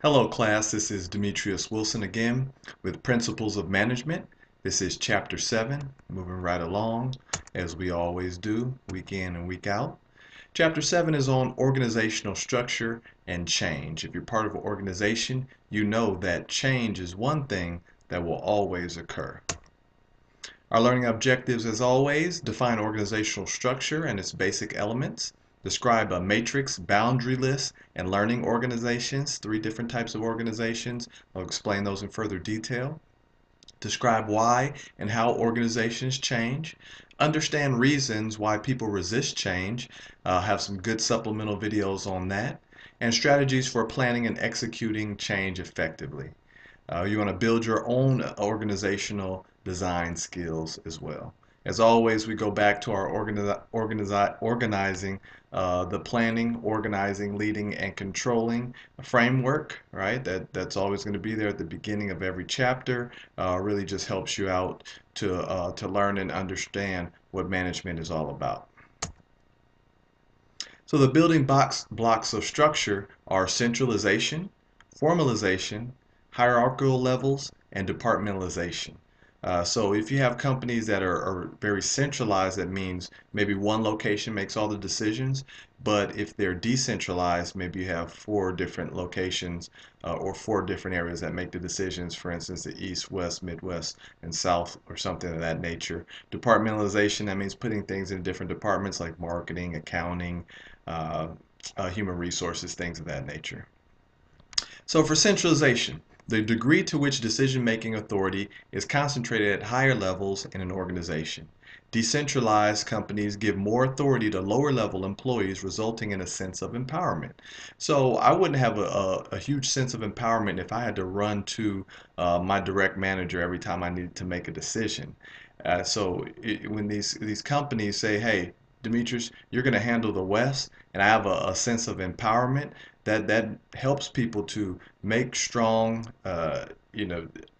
Hello class, this is Demetrius Wilson again with Principles of Management. This is Chapter 7, moving right along as we always do, week in and week out. Chapter 7 is on organizational structure and change. If you're part of an organization, you know that change is one thing that will always occur. Our learning objectives, as always, define organizational structure and its basic elements, describe a matrix, boundary list, and learning organizations, three different types of organizations. I'll explain those in further detail. Describe why and how organizations change. Understand reasons why people resist change. Have some good supplemental videos on that. And strategies for planning and executing change effectively. You want to build your own organizational design skills as well. As always, we go back to our organizing, the planning, organizing, leading, and controlling framework, right? That's always going to be there at the beginning of every chapter. Really just helps you out to learn and understand what management is all about. So the building blocks of structure are centralization, formalization, hierarchical levels, and departmentalization. So if you have companies that are very centralized, that means maybe one location makes all the decisions, but if they're decentralized, maybe you have four different locations or four different areas that make the decisions, for instance, the East, West, Midwest, and South, or something of that nature. Departmentalization, that means putting things in different departments like marketing, accounting, uh, human resources, things of that nature. So for centralization, the degree to which decision-making authority is concentrated at higher levels in an organization. Decentralized companies give more authority to lower-level employees, resulting in a sense of empowerment. So I wouldn't have a huge sense of empowerment if I had to run to my direct manager every time I needed to make a decision. When these companies say, "Hey, Demetrius, you're going to handle the West," and I have a sense of empowerment, that helps people to make strong,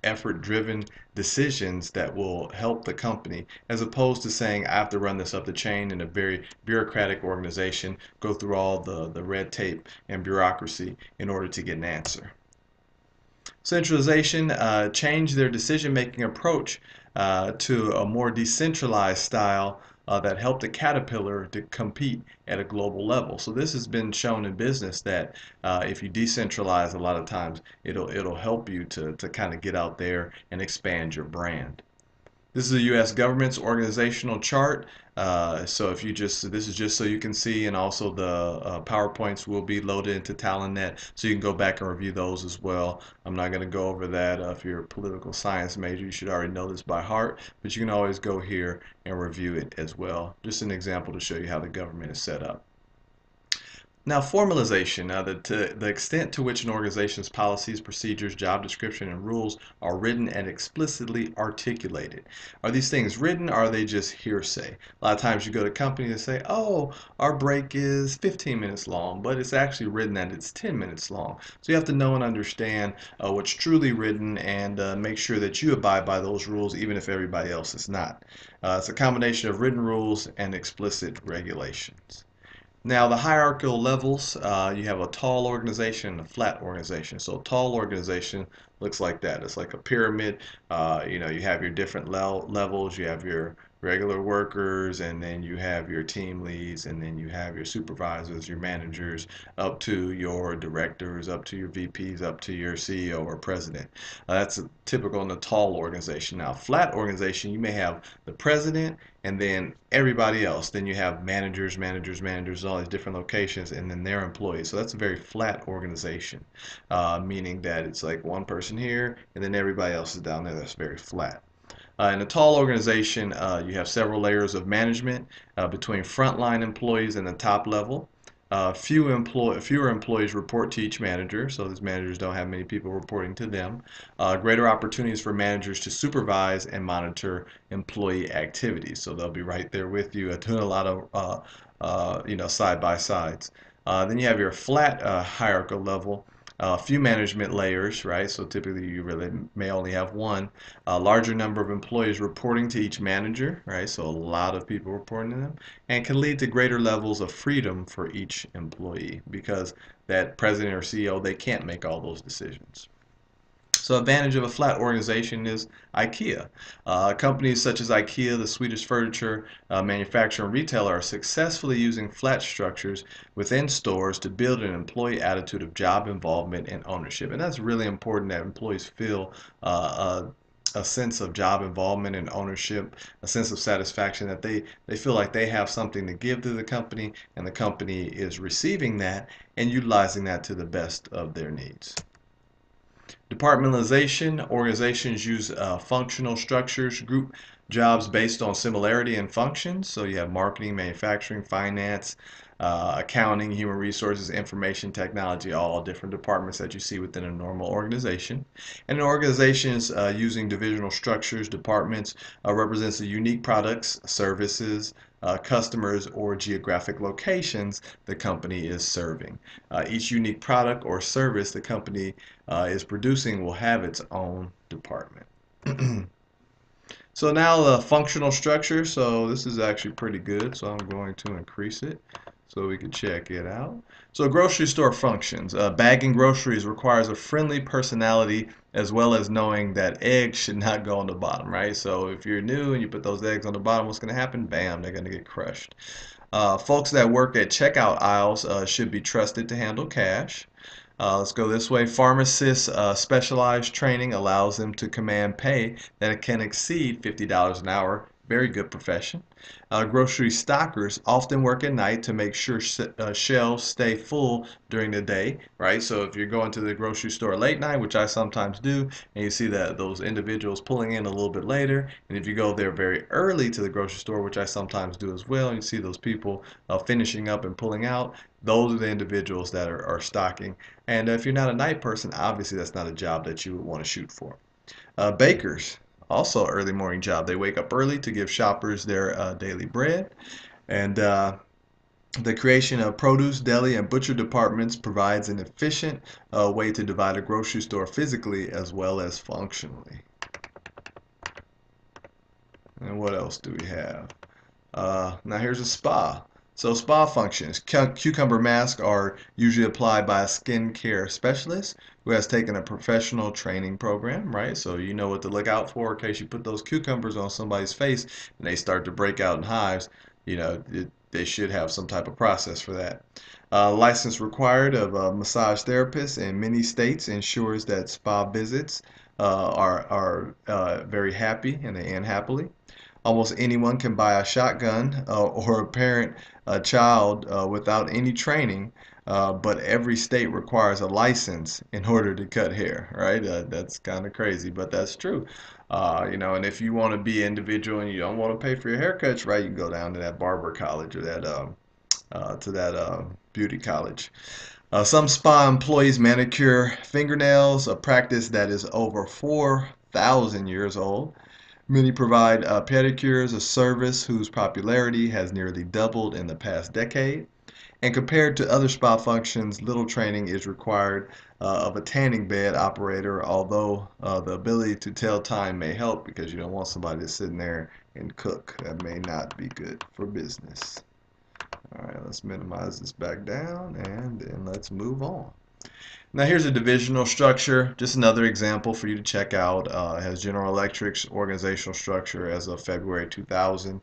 effort-driven decisions that will help the company, as opposed to saying I have to run this up the chain in a very bureaucratic organization, go through all the red tape and bureaucracy in order to get an answer. Centralization changed their decision-making approach to a more decentralized style that helped the caterpillar to compete at a global level. So this has been shown in business that if you decentralize, a lot of times it'll help you to kind of get out there and expand your brand. This is the U.S. government's organizational chart. So if you just, this is just so you can see, and also the PowerPoints will be loaded into TalentNet, so you can go back and review those as well. I'm not going to go over that. If you're a political science major, you should already know this by heart, but you can always go here and review it as well. Just an example to show you how the government is set up. Now, formalization, the extent to which an organization's policies, procedures, job description, and rules are written and explicitly articulated. Are these things written or are they just hearsay? A lot of times you go to companies and say, oh, our break is 15 minutes long, but it's actually written that it's 10 minutes long. So you have to know and understand what's truly written and make sure that you abide by those rules even if everybody else is not. It's a combination of written rules and explicit regulations. Now, the hierarchical levels, you have a tall organization and a flat organization. So a tall organization looks like that. It's like a pyramid. You have your different levels. You have your regular workers, and then you have your team leads, and then you have your supervisors, your managers, up to your directors, up to your VPs, up to your CEO or president. That's typical in a tall organization. Now, flat organization, you may have the president and then everybody else. Then you have managers, all these different locations, and then their employees. So that's a very flat organization, meaning that it's like one person here, and then everybody else is down there. That's very flat. In a tall organization, you have several layers of management between frontline employees and the top level. Fewer employees report to each manager, so these managers don't have many people reporting to them. Greater opportunities for managers to supervise and monitor employee activities, so they'll be right there with you, doing a lot of side by sides. Then you have your flat hierarchical level. A few management layers, right? So typically you really may only have one. A larger number of employees reporting to each manager, right? So a lot of people reporting to them, and can lead to greater levels of freedom for each employee because that president or CEO, they can't make all those decisions. So advantage of a flat organization is IKEA. Companies such as IKEA, the Swedish furniture manufacturer and retailer, are successfully using flat structures within stores to build an employee attitude of job involvement and ownership. And that's really important that employees feel a sense of job involvement and ownership, a sense of satisfaction that they feel like they have something to give to the company and the company is receiving that and utilizing that to the best of their needs. Departmentalization, organizations use functional structures, group jobs based on similarity in functions. So you have marketing, manufacturing, finance, accounting, human resources, information technology, all different departments that you see within a normal organization. And organizations using divisional structures, departments represents the unique products, services, customers, or geographic locations the company is serving. Each unique product or service the company is producing will have its own department. So now the functional structure. So this is actually pretty good. So I'm going to increase it so we can check it out. So grocery store functions. Bagging groceries requires a friendly personality as well as knowing that eggs should not go on the bottom, right? So if you're new and you put those eggs on the bottom, what's going to happen? Bam, they're going to get crushed. Folks that work at checkout aisles should be trusted to handle cash. Let's go this way. Pharmacists' specialized training allows them to command pay that can exceed $50 an hour. Very good profession. Grocery stockers often work at night to make sure shelves stay full during the day, right? So if you're going to the grocery store late night, which I sometimes do, and you see that those individuals pulling in a little bit later, and if you go there very early to the grocery store, which I sometimes do as well, and you see those people finishing up and pulling out, those are the individuals that are stocking. And if you're not a night person, obviously that's not a job that you would want to shoot for. Bakers, also early morning job. They wake up early to give shoppers their daily bread. And the creation of produce, deli, and butcher departments provides an efficient way to divide a grocery store physically as well as functionally. And what else do we have? Now here's a spa. So spa functions. Cucumber masks are usually applied by a skincare specialist who has taken a professional training program, right? So you know what to look out for in case you put those cucumbers on somebody's face and they start to break out in hives. They should have some type of process for that. License required of a massage therapist in many states ensures that spa visits are very happy and they end happily. Almost anyone can buy a shotgun or parent a child without any training, but every state requires a license in order to cut hair, right? That's kind of crazy, but that's true. And if you want to be individual and you don't want to pay for your haircuts, right, you can go down to that barber college or that beauty college. Some spa employees manicure fingernails, a practice that is over 4,000 years old. Many provide pedicures, a service whose popularity has nearly doubled in the past decade. And compared to other spa functions, little training is required of a tanning bed operator, although the ability to tell time may help because you don't want somebody to sit in there and cook. That may not be good for business. All right, let's minimize this back down and then let's move on. Now here's a divisional structure, just another example for you to check out. It has General Electric's organizational structure as of February 2000.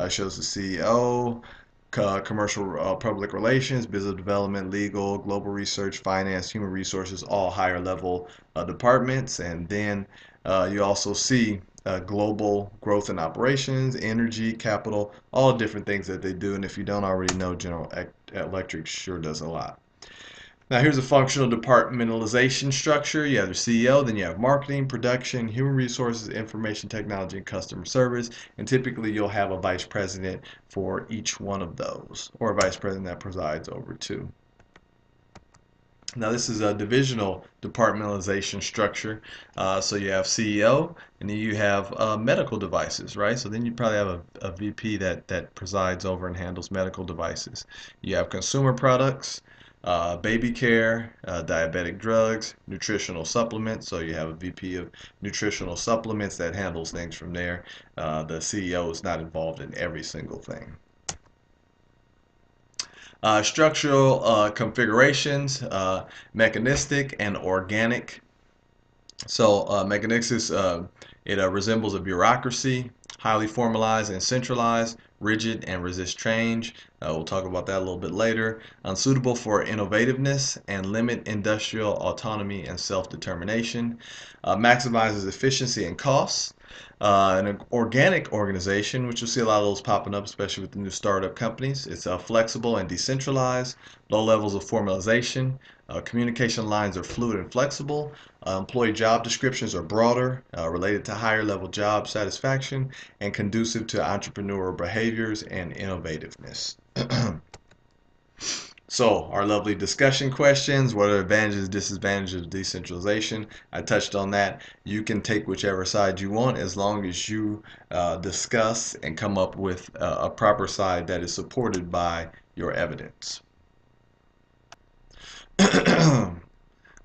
Shows the CEO, commercial public relations, business development, legal, global research, finance, human resources, all higher level departments. And then you also see global growth and operations, energy, capital, all different things that they do. And if you don't already know, General Electric sure does a lot. Now here's a functional departmentalization structure. You have the CEO, then you have marketing, production, human resources, information technology, and customer service. And typically you'll have a vice president for each one of those, or a vice president that presides over two. Now this is a divisional departmentalization structure. So you have CEO, and then you have medical devices, right? So then you probably have a VP that presides over and handles medical devices. You have consumer products, baby care, diabetic drugs, nutritional supplements. So you have a VP of nutritional supplements that handles things from there. The CEO is not involved in every single thing. Structural configurations, mechanistic and organic. So mechanistic, it resembles a bureaucracy, highly formalized and centralized, rigid and resist change. We'll talk about that a little bit later. Unsuitable for innovativeness and limit industrial autonomy and self-determination. Maximizes efficiency and costs. An organic organization, which you'll see a lot of those popping up, especially with the new startup companies. It's flexible and decentralized, low levels of formalization. Communication lines are fluid and flexible. Employee job descriptions are broader, related to higher level job satisfaction, and conducive to entrepreneurial behaviors and innovativeness. So, our lovely discussion questions. What are advantages, disadvantages of decentralization? I touched on that. You can take whichever side you want as long as you discuss and come up with a proper side that is supported by your evidence.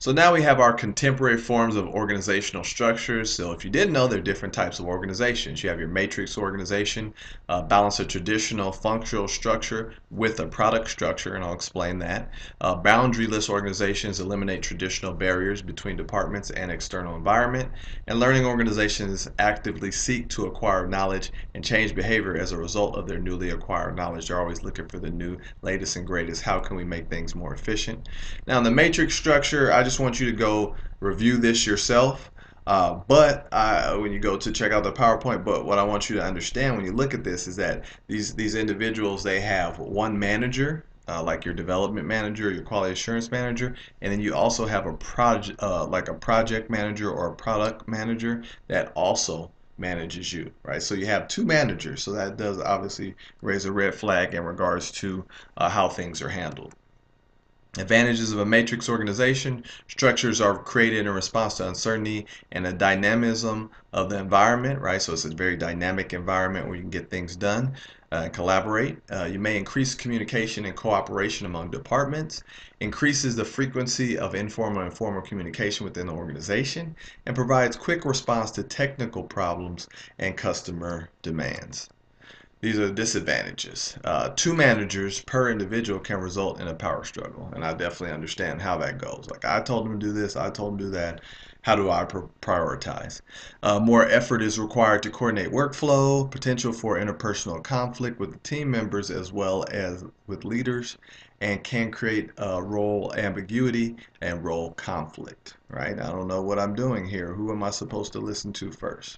So now we have our contemporary forms of organizational structures. So if you didn't know, there are different types of organizations. You have your matrix organization, balance a traditional functional structure with a product structure, and I'll explain that. Boundaryless organizations eliminate traditional barriers between departments and external environment. And learning organizations actively seek to acquire knowledge and change behavior as a result of their newly acquired knowledge. They're always looking for the new, latest, and greatest. How can we make things more efficient? Now, in the matrix structure, I just want you to go review this yourself. When you go to check out the PowerPoint, but what I want you to understand when you look at this is that these individuals, they have one manager, like your development manager, your quality assurance manager, and then you also have a like a project manager or a product manager that also manages you, right? So you have two managers, so that does obviously raise a red flag in regards to how things are handled. Advantages of a matrix organization: structures are created in response to uncertainty and the dynamism of the environment, right? So it's a very dynamic environment where you can get things done and collaborate. You may increase communication and cooperation among departments, increases the frequency of informal and formal communication within the organization, and provides quick response to technical problems and customer demands. These are the disadvantages. Two managers per individual can result in a power struggle, and I definitely understand how that goes. Like, I told them to do this, I told them to do that. How do I prioritize? More effort is required to coordinate workflow, potential for interpersonal conflict with the team members as well as with leaders, and can create role ambiguity and role conflict, right? I don't know what I'm doing here. Who am I supposed to listen to first?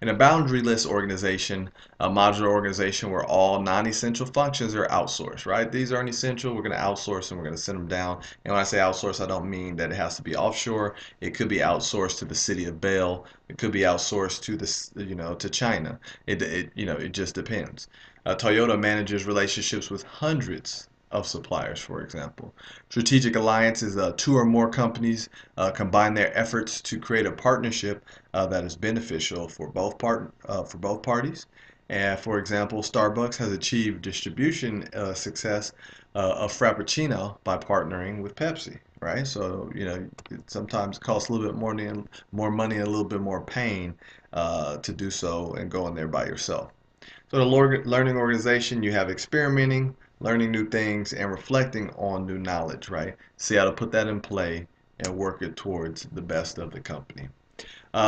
In a boundaryless organization, a modular organization where all non-essential functions are outsourced, right? These aren't essential. We're going to outsource them. We're going to send them down. And when I say outsource, I don't mean that it has to be offshore. It could be outsourced to the city of Bell. It could be outsourced to to China. It just depends. Toyota manages relationships with hundreds of suppliers, for example. Strategic alliances: two or more companies combine their efforts to create a partnership that is beneficial for for both parties. And for example, Starbucks has achieved distribution success of Frappuccino by partnering with Pepsi, right? So it sometimes costs a little bit more money and a little bit more pain to do so and go in there by yourself. So the learning organization, you have experimenting, learning new things, and reflecting on new knowledge, right? See how to put that in play and work it towards the best of the company.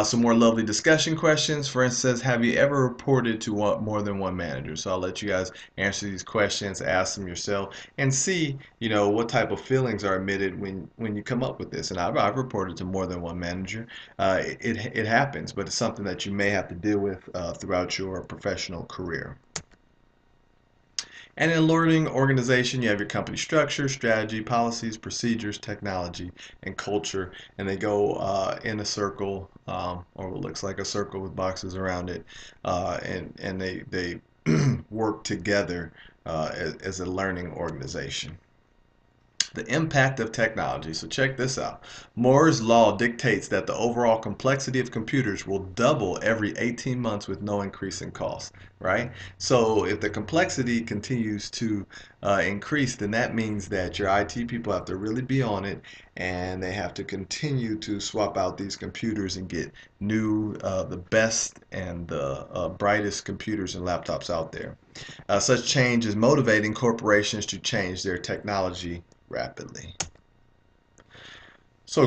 Some more lovely discussion questions. For instance, have you ever reported to more than one manager? So I'll let you guys answer these questions, ask them yourself, and see, what type of feelings are emitted when you come up with this. And I've reported to more than one manager. It happens, but it's something that you may have to deal with throughout your professional career. And in a learning organization, you have your company structure, strategy, policies, procedures, technology, and culture. And they go in a circle, or what looks like a circle with boxes around it. And they work together as a learning organization. The impact of technology. So check this out. Moore's law dictates that the overall complexity of computers will double every 18 months with no increase in cost, right? So if the complexity continues to increase, then that means that your IT people have to really be on it, and they have to continue to swap out these computers and get new, the best and the brightest computers and laptops out there. Such change is motivating corporations to change their technology rapidly. So